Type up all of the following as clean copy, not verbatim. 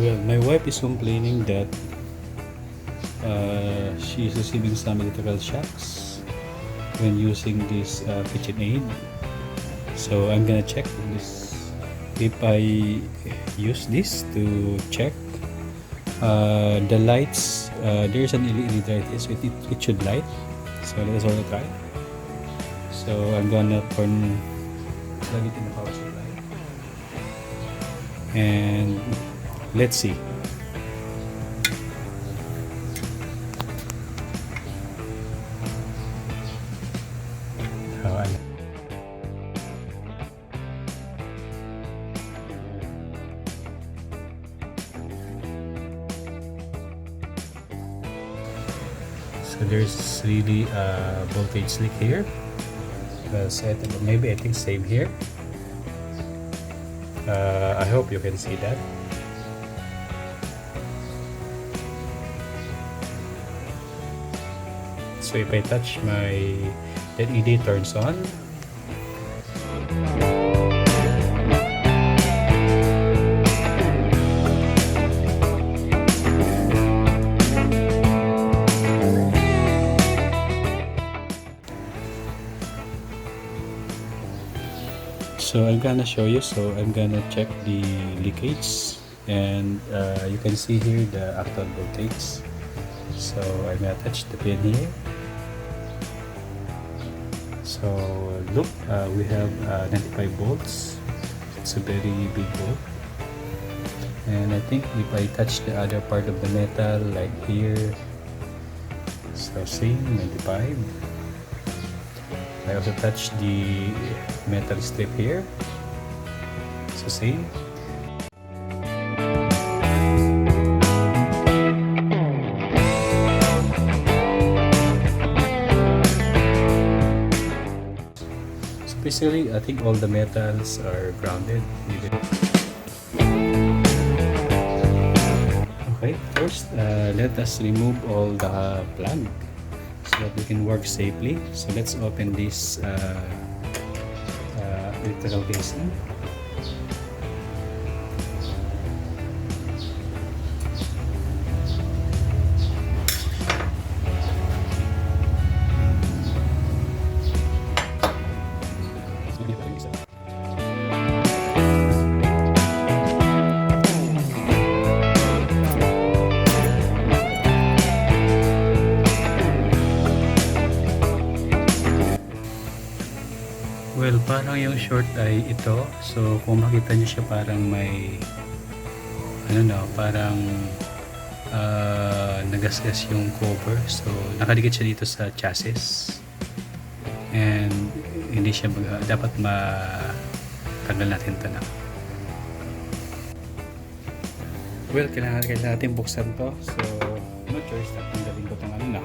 Well, my wife is complaining that she is receiving some electrical shocks when using this KitchenAid. So I'm gonna check this if I use this to check the lights. There's an LED light here, so it should light. So let us also try. So I'm gonna plug it in the power supply, and let's see. So there's really a voltage leak here. Maybe I think same here. I hope you can see that. So if I touch my LED turns on. So I'm gonna show you. So I'm gonna check the leakage, and you can see here the actual voltage. So I'm gonna touch the pin here. So look, we have 95 volts. It's a very big volt. And I think if I touch the other part of the metal, like here, so see 95. I also touch the metal strip here, so see. So basically, I think all the metals are grounded. Okay, first let us remove all the plug so that we can work safely. So let's open this electrical casing. Well, parang yung short ay ito. So kung makita niyo siya, parang may parang nagasgas yung cover. So nakadikit siya dito sa chassis. And hindi siya dapat matanggal natin ito na. Well, kailangan natin buksan to. So no choice, tatanggalin ko itong na.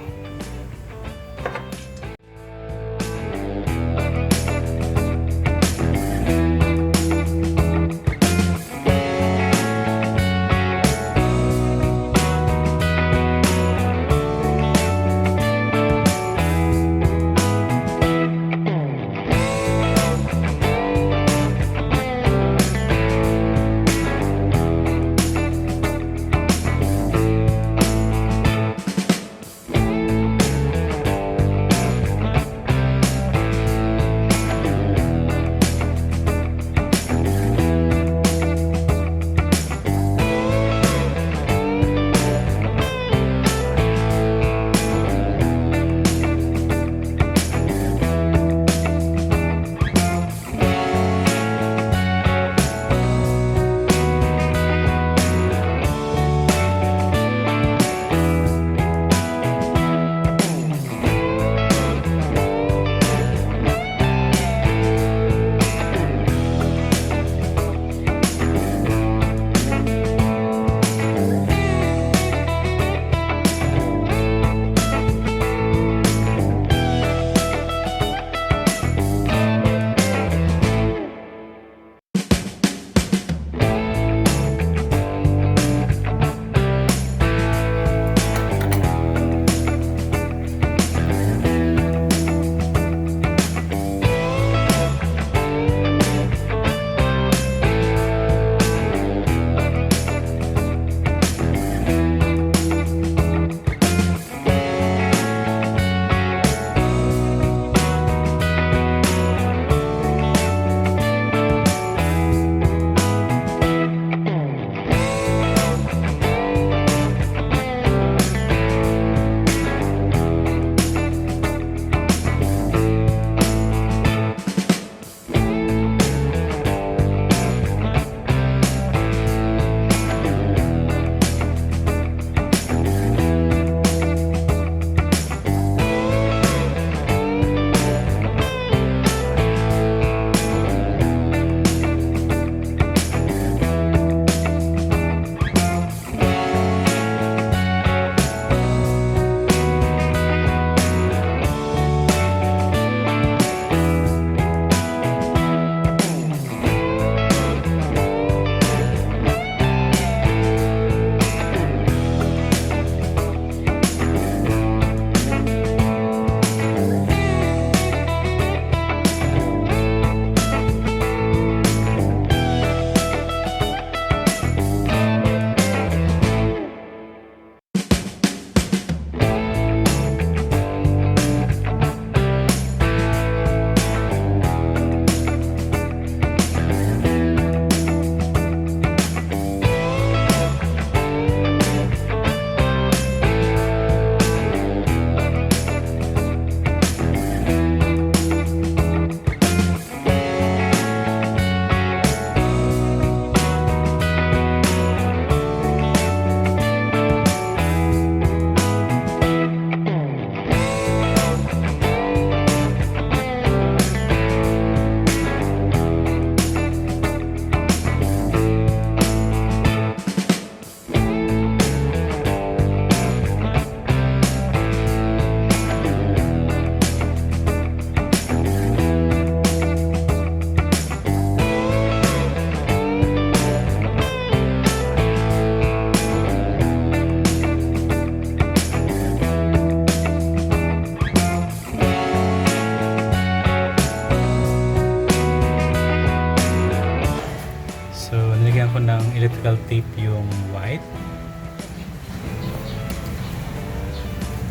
Lalagyan ko ng electrical tape yung white.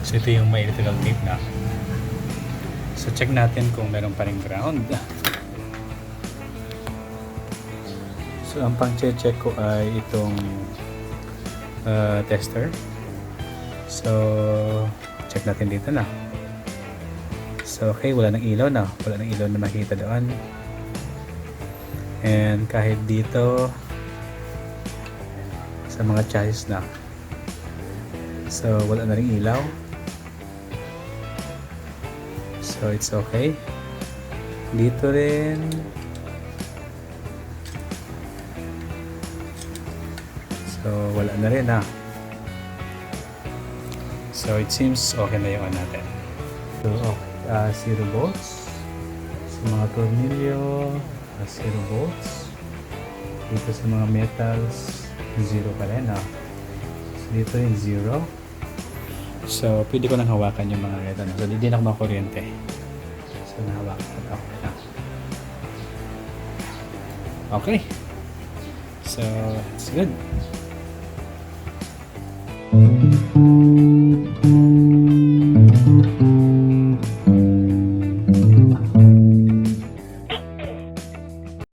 So ito yung may electrical tape na. So check natin kung meron pa rin ground. So ang pang-check ko ay itong tester. So check natin dito na. So okay, wala nang ilaw na. Wala nang ilaw na makita doon. And kahit dito sa mga chassis na. So wala na ring ilaw. So it's okay. Dito rin. So wala na rin ha. So it seems okay na yung natin. So okay, 0 volts. Sa mga tornilyo, 0 volts. Dito sa mga metals, 0 pa rin ha. So dito rin 0. So pwede ko nang hawakan yung mga ito. So hindi na ako makuryente. So nahawakan ko na. Okay. So it's good.